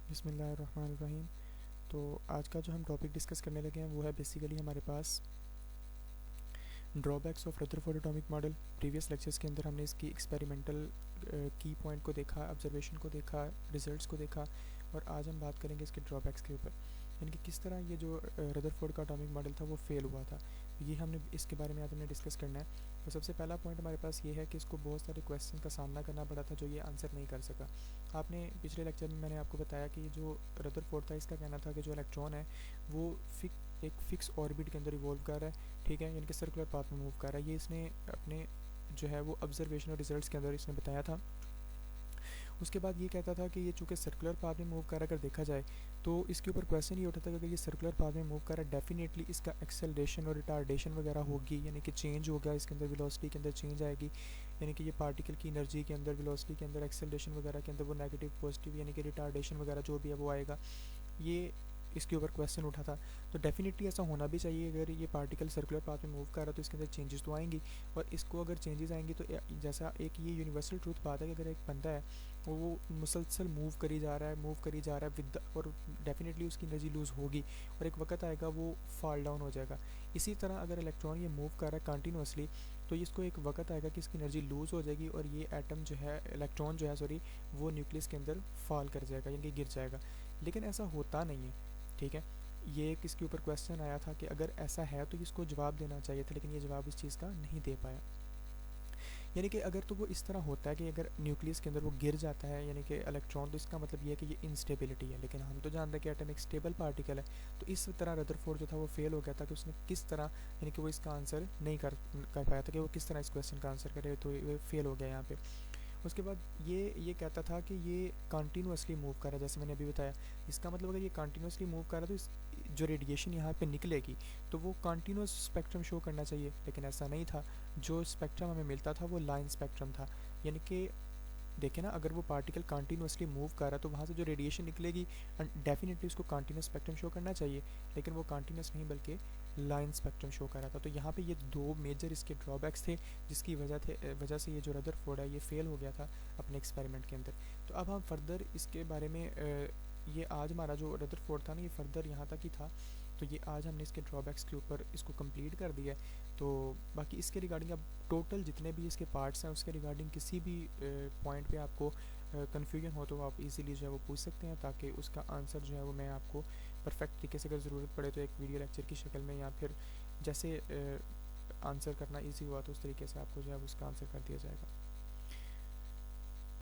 बिस्मिल्लाहिर्रहमानिर्रहीम। तो आज का जो हम टॉपिक डिस्कस करने लगे हैं वो है बेसिकली हमारे पास drawbacks of Rutherford atomic model. Previous lectures के अंदर हमने इसकी एक्सपेरिमेंटल की पॉइंट को देखा, ऑब्जर्वेशन को देखा, रिजल्ट्स को देखा, और आज हम बात करेंगे इसके ड्रॉबैक्स के ऊपर, यानी कि किस तरह ये जो रदरफोर्ड का एटॉमिक मॉडल था वो फेल हुआ था। ये हमने इसके बारे में आज हमने डिस्कस करना है। तो सबसे पहला पॉइंट हमारे पास ये है कि इसको बहुत सारे क्वेश्चन का सामना करना पड़ा था जो ये आंसर नहीं कर सका। आपने पिछले लेक्चर में मैंने आपको बताया कि जो रदरफोर्ड था इसका कहना था कि जो इलेक्ट्रॉन है वो एक फ़िक्स ऑर्बिट के अंदर इवॉल्व कर रहा है, ठीक है, यानी कि सर्कुलर पाथ में मूव कर रहा है। ये इसने अपने जो है वो ऑब्जर्वेशन और रिजल्ट्स के अंदर इसने बताया था। उसके बाद ये कहता था कि ये चूँकि सर्कुलर पाथ में मूव कर रहा है, अगर देखा जाए तो इसके ऊपर क्वेश्चन ये उठा था कि अगर ये सर्कुलर पाथ में मूव कर रहा है डेफिनेटली इसका एक्सेलरेशन और रिटार्डेशन वगैरह होगी, यानी कि चेंज होगा इसके अंदर, वेलोसिटी के अंदर चेंज आएगी, यानी कि ये पार्टिकल की एनर्जी के अंदर, वेलोसिटी के अंदर, एक्सेलरेशन वगैरह के अंदर वो नेगेटिव पॉजिटिव यानी कि रिटार्डेशन वगैरह जो भी है वो आएगा। ये इसके ऊपर क्वेश्चन उठा था। तो डेफिनेटली ऐसा होना भी चाहिए, अगर ये पार्टिकल सर्कुलर पाथ में मूव कर रहा है तो इसके अंदर चेंजेस तो आएंगी, और इसको अगर चेंजेस आएंगी तो जैसा एक ये यूनिवर्सल ट्रूथ बात है कि अगर एक बंदा है वो मुसलसल मूव करी जा रहा है, मूव करी जा रहा है विद, और डेफिनेटली उसकी एनर्जी लूज़ होगी और एक वक्त आएगा वो फॉल डाउन हो जाएगा। इसी तरह अगर इलेक्ट्रॉन ये मूव कर रहा है कंटिन्यूसली तो इसको एक वक्त आएगा कि इसकी एनर्जी लूज़ हो जाएगी और ये एटम जो है, इलेक्ट्रॉन जो है सॉरी, वो न्यूक्लियस के अंदर फॉल कर जाएगा यानी कि गिर जाएगा। लेकिन ऐसा होता नहीं है, ठीक है। ये एक इसके ऊपर क्वेश्चन आया था कि अगर ऐसा है तो इसको जवाब देना चाहिए था, लेकिन ये जवाब इस चीज़ का नहीं दे पाया। यानी कि अगर तो वो इस तरह होता है कि अगर न्यूक्लियस के अंदर वो गिर जाता है यानी कि इलेक्ट्रॉन, तो इसका मतलब ये है कि ये इंस्टेबिलिटी है, लेकिन हम तो जानते हैं कि एटम एक स्टेबल पार्टिकल है। तो इस तरह रदरफोर्ड जो था वो फेल हो गया था कि उसने किस तरह, यानी कि वो इसका आंसर नहीं कर पाया था कि वो किस तरह इस क्वेश्चन का आंसर करे, तो ये फेल हो गया यहाँ पे। उसके बाद ये कहता था कि ये कंटिन्यूसली मूव कर रहा है, जैसे मैंने अभी बताया। इसका मतलब अगर ये कंटिन्यूसली मूव कर रहा है तो इस जो रेडिएशन यहाँ पे निकलेगी तो वो कंटिन्यूस स्पेक्ट्रम शो करना चाहिए, लेकिन ऐसा नहीं था। जो स्पेक्ट्रम हमें मिलता था वो लाइन स्पेक्ट्रम था, यानी कि देखें ना, अगर वो पार्टिकल कंटिन्यूसली मूव कर रहा है तो वहाँ से जो रेडिएशन निकलेगी डेफिनेटली उसको कंटिन्यूस स्पेक्ट्रम शो करना चाहिए, लेकिन वो कंटिन्यूस नहीं बल्कि लाइन स्पेक्ट्रम शो कर रहा था। तो यहाँ पे ये दो मेजर इसके ड्रॉबैक्स थे जिसकी वजह से ये जो रदरफोर्ड है ये फेल हो गया था अपने एक्सपेरिमेंट के अंदर। तो अब हम फर्दर इसके बारे में ये आज हमारा जो रदरफोर्ड था ना ये फर्दर यहाँ तक ही था। तो ये आज हमने इसके ड्रॉबैक्स के ऊपर इसको कंप्लीट कर दिया है। तो बाकी इसके रिगार्डिंग अब टोटल जितने भी इसके पार्ट्स हैं उसके रिगार्डिंग किसी भी पॉइंट पे आपको कन्फ्यूजन हो तो आप इजीली जो है वो पूछ सकते हैं, ताकि उसका आंसर जो है वो मैं आपको परफेक्ट तरीके से, अगर ज़रूरत पड़े तो एक वीडियो लेक्चर की शक्ल में, या फिर जैसे आंसर करना ईजी हुआ तो उस तरीके से आपको जो है उसका आंसर कर दिया जाएगा।